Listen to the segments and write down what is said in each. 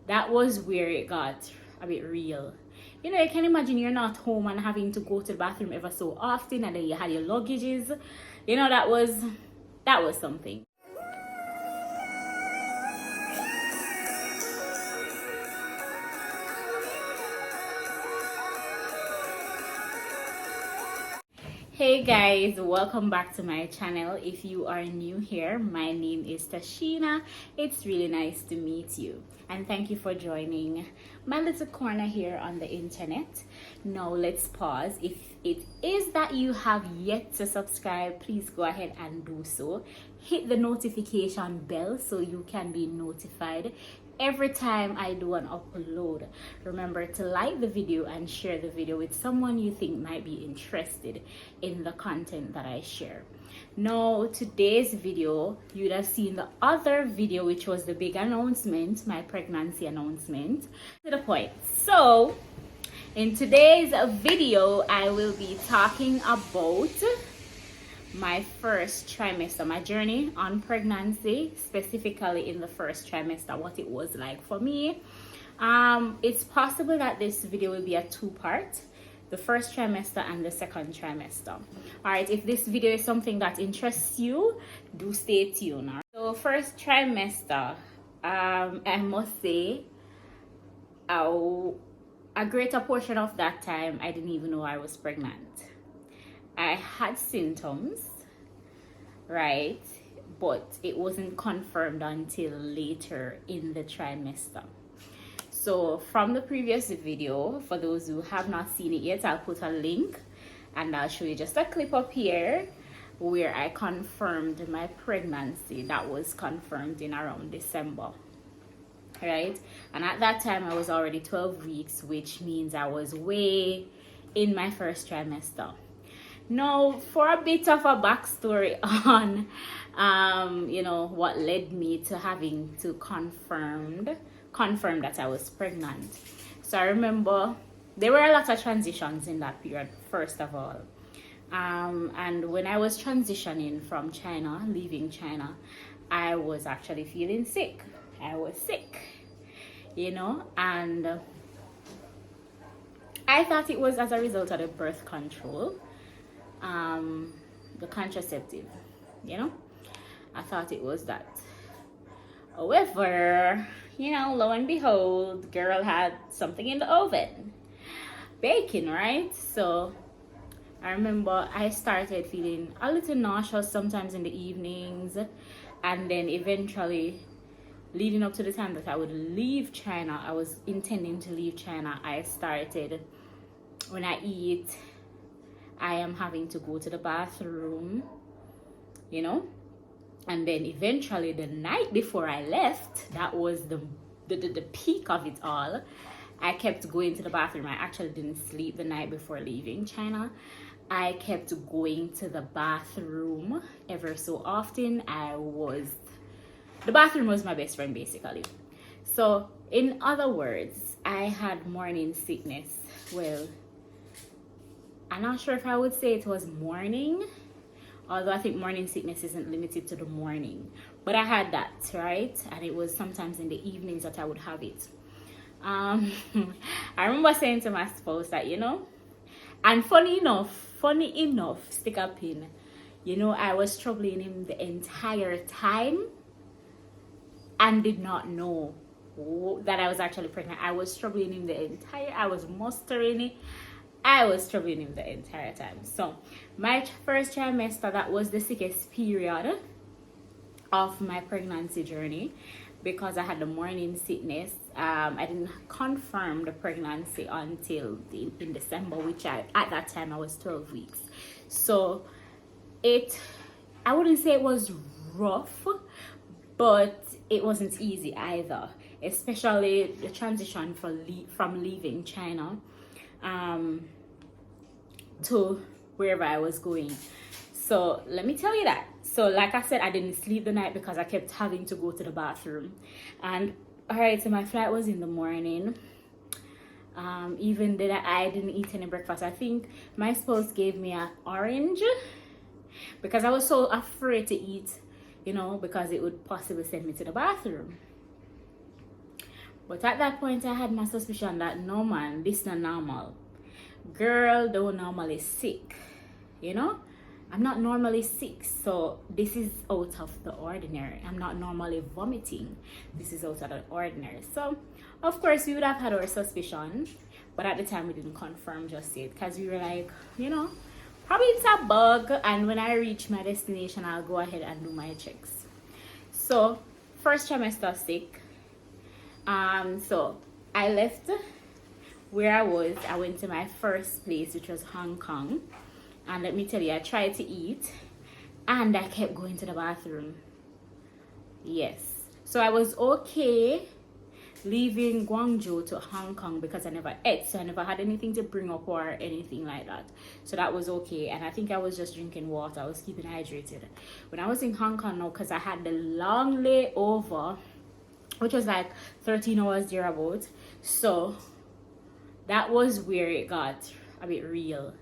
that was where it got a bit real. You know, you can imagine you're not home and having to go to the bathroom ever so often, and then you had your luggages. You know, that was something. Hey guys, welcome back to my channel. If you are new here, my name is Tasheena. It's really nice to meet you, and thank you for joining my little corner here on the internet. Now let's pause. If it is that you have yet to subscribe, please go ahead and do so. Hit the notification bell so you can be notified every time I do an upload. Remember to like the video and share the video with someone you think might be interested in the content that I share. Now, today's video, you'd have seen the other video, which was the big announcement, my pregnancy announcement. To the point. So, in today's video, I will be talking about my first trimester, my journey on pregnancy, specifically in the first trimester, what it was like for me. It's possible that this video will be a two-part, the first trimester and the second trimester. All right, if this video is something that interests you, do stay tuned. So first trimester, I must say, a greater portion of that time I didn't even know I was pregnant. I had symptoms, right? But it wasn't confirmed until later in the trimester. So from the previous video, for those who have not seen it yet, I'll put a link and I'll show you just a clip up here where I confirmed my pregnancy. That was confirmed in around December, right? And at that time I was already 12 weeks, which means I was way in my first trimester. Now, for a bit of a backstory on, you know, what led me to having to confirm that I was pregnant. So I remember there were a lot of transitions in that period, first of all. And when I was transitioning from China, leaving China, I was actually feeling sick. I was sick, you know, and I thought it was as a result of the birth control. The contraceptive, you know, I thought it was that. However, you know, lo and behold, girl had something in the oven baking, right? So I remember I started feeling a little nauseous sometimes in the evenings, and then eventually leading up to the time that I would leave China, I was intending to leave China, I started, when I eat, I am having to go to the bathroom, you know, and then eventually the night before I left, that was the peak of it all. I kept going to the bathroom. I actually didn't sleep the night before leaving China. I kept going to the bathroom ever so often. The bathroom was my best friend, basically. So in other words, I had morning sickness. Well, I'm not sure if I would say it was morning, although I think morning sickness isn't limited to the morning, but I had that, right? And it was sometimes in the evenings that I would have it. I remember saying to my spouse that, you know, and funny enough, stick a pin, you know, I was troubling him the entire time and did not know that I was actually pregnant. I was troubling him I was mustering it. I was troubling him the entire time. So my first trimester, that was the sickest period of my pregnancy journey because I had the morning sickness. I didn't confirm the pregnancy until in December, which at that time I was 12 weeks. So I wouldn't say it was rough, but it wasn't easy either, especially the transition from leaving China to wherever I was going. So let me tell you that. So like I said, I didn't sleep the night because I kept having to go to the bathroom. And all right, so my flight was in the morning. Even then I didn't eat any breakfast. I think my spouse gave me an orange because I was so afraid to eat, you know, because it would possibly send me to the bathroom. But at that point, I had my suspicion that no man, this not normal. Girl don't normally sick, you know. I'm not normally sick, so this is out of the ordinary. I'm not normally vomiting. This is out of the ordinary. So, of course, we would have had our suspicion, but at the time we didn't confirm just yet because we were like, you know, probably it's a bug. And when I reach my destination, I'll go ahead and do my checks. So, first trimester sick. So I left where I was. I went to my first place, which was Hong Kong. And let me tell you, I tried to eat and I kept going to the bathroom. Yes. So I was okay leaving Guangzhou to Hong Kong because I never ate. So I never had anything to bring up or anything like that. So that was okay. And I think I was just drinking water. I was keeping hydrated. When I was in Hong Kong now, because I had the long layover, which was like 13 hours thereabout. So that was where it got a bit real.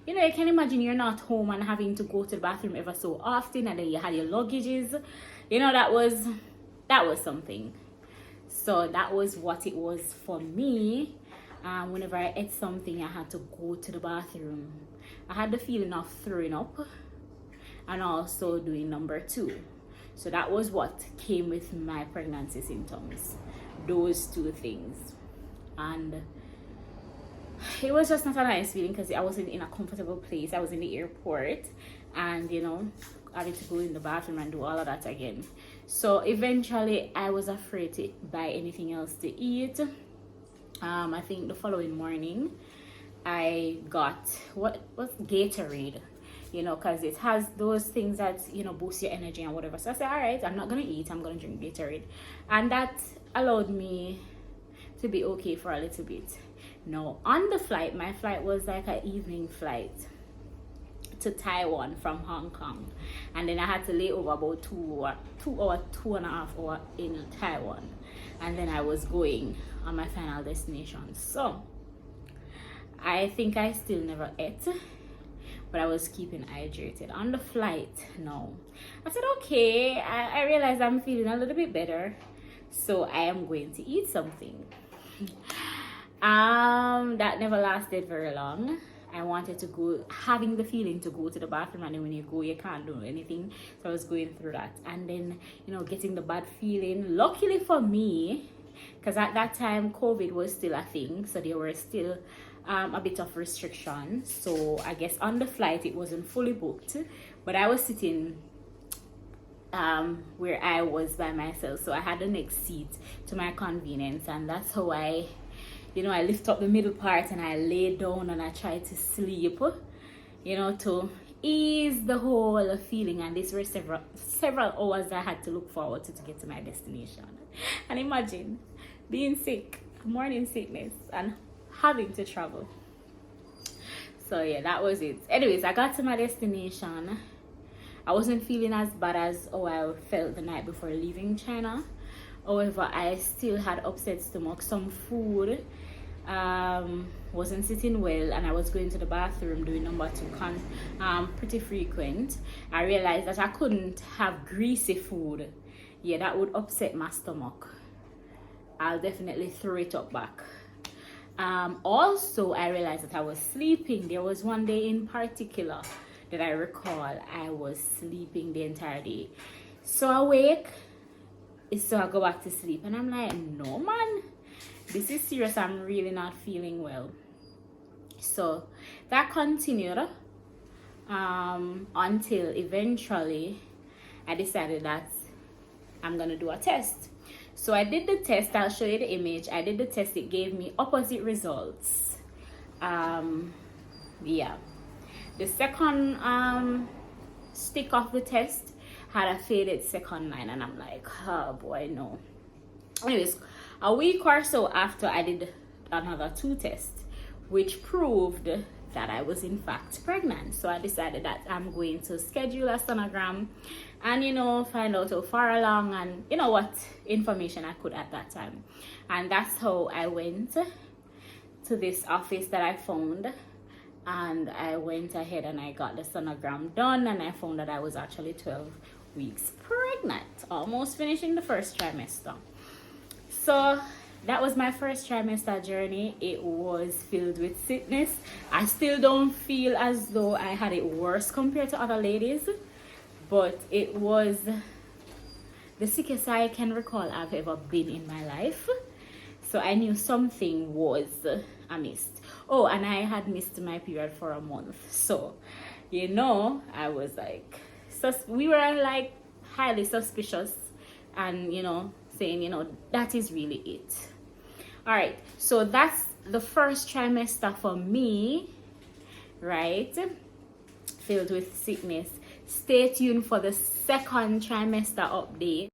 You know, you can imagine you're not home and having to go to the bathroom ever so often, and then you had your luggages. You know, that was something. So that was what it was for me. Whenever I ate something, I had to go to the bathroom. I had the feeling of throwing up and also doing number 2. So that was what came with my pregnancy symptoms, those 2 things. And it was just not a nice feeling because I wasn't in a comfortable place. I was in the airport and, you know, having to go in the bathroom and do all of that again. So eventually I was afraid to buy anything else to eat. I think the following morning I got what's Gatorade, you know, because it has those things that, you know, boost your energy and whatever. So I said, all right, I'm not gonna eat, I'm gonna drink Gatorade. And that allowed me to be okay for a little bit. Now on the flight, my flight was like an evening flight to Taiwan from Hong Kong, and then I had to lay over about 2.5 hours in Taiwan, and then I was going on my final destination. So I think I still never ate, but I was keeping hydrated on the flight. No, I said, okay, I realized I'm feeling a little bit better, so I am going to eat something. That never lasted very long. I wanted to go, having the feeling to go to the bathroom, and then when you go, you can't do anything. So I was going through that, and then, you know, getting the bad feeling. Luckily for me, because at that time COVID was still a thing, so there were still a bit of restrictions. So I guess on the flight it wasn't fully booked, but I was sitting where I was by myself, so I had the next seat to my convenience, and that's how I, you know, I lift up the middle part and I lay down and I try to sleep, you know, to ease the whole feeling. And these were several hours I had to look forward to get to my destination. And imagine being sick, morning sickness, and having to travel. So yeah, that was it. Anyways, I got to my destination. I wasn't feeling as bad as I felt the night before leaving China. However, I still had upset stomach. Some food wasn't sitting well, and I was going to the bathroom doing number 2 pretty frequent. I realized that I couldn't have greasy food. Yeah, that would upset my stomach. I'll definitely throw it up back. Also, I realized that I was sleeping. There was one day in particular that I recall I was sleeping the entire day. So I wake, so I go back to sleep, and I'm like, no man, this is serious. I'm really not feeling well. So that continued until eventually I decided that I'm gonna do a test. So I did the test. I'll show you the image. I did the test. It gave me opposite results. Yeah, the second stick of the test had a faded second line, and I'm like, oh boy, no. Anyways, a week or so after, I did another 2 tests, which proved that I was in fact pregnant. So I decided that I'm going to schedule a sonogram and, you know, find out how far along and, you know, what information I could at that time. And that's how I went to this office that I found, and I went ahead and I got the sonogram done, and I found that I was actually 12 weeks pregnant, almost finishing the first trimester. So that was my first trimester journey. It was filled with sickness. I still don't feel as though I had it worse compared to other ladies, but it was the sickest I can recall I've ever been in my life. So I knew something was amiss. Oh, and I had missed my period for a month. So, you know, I was like, we were like highly suspicious and, you know, saying, you know, that is really it. All right, so that's the first trimester for me, right? Filled with sickness. Stay tuned for the second trimester update.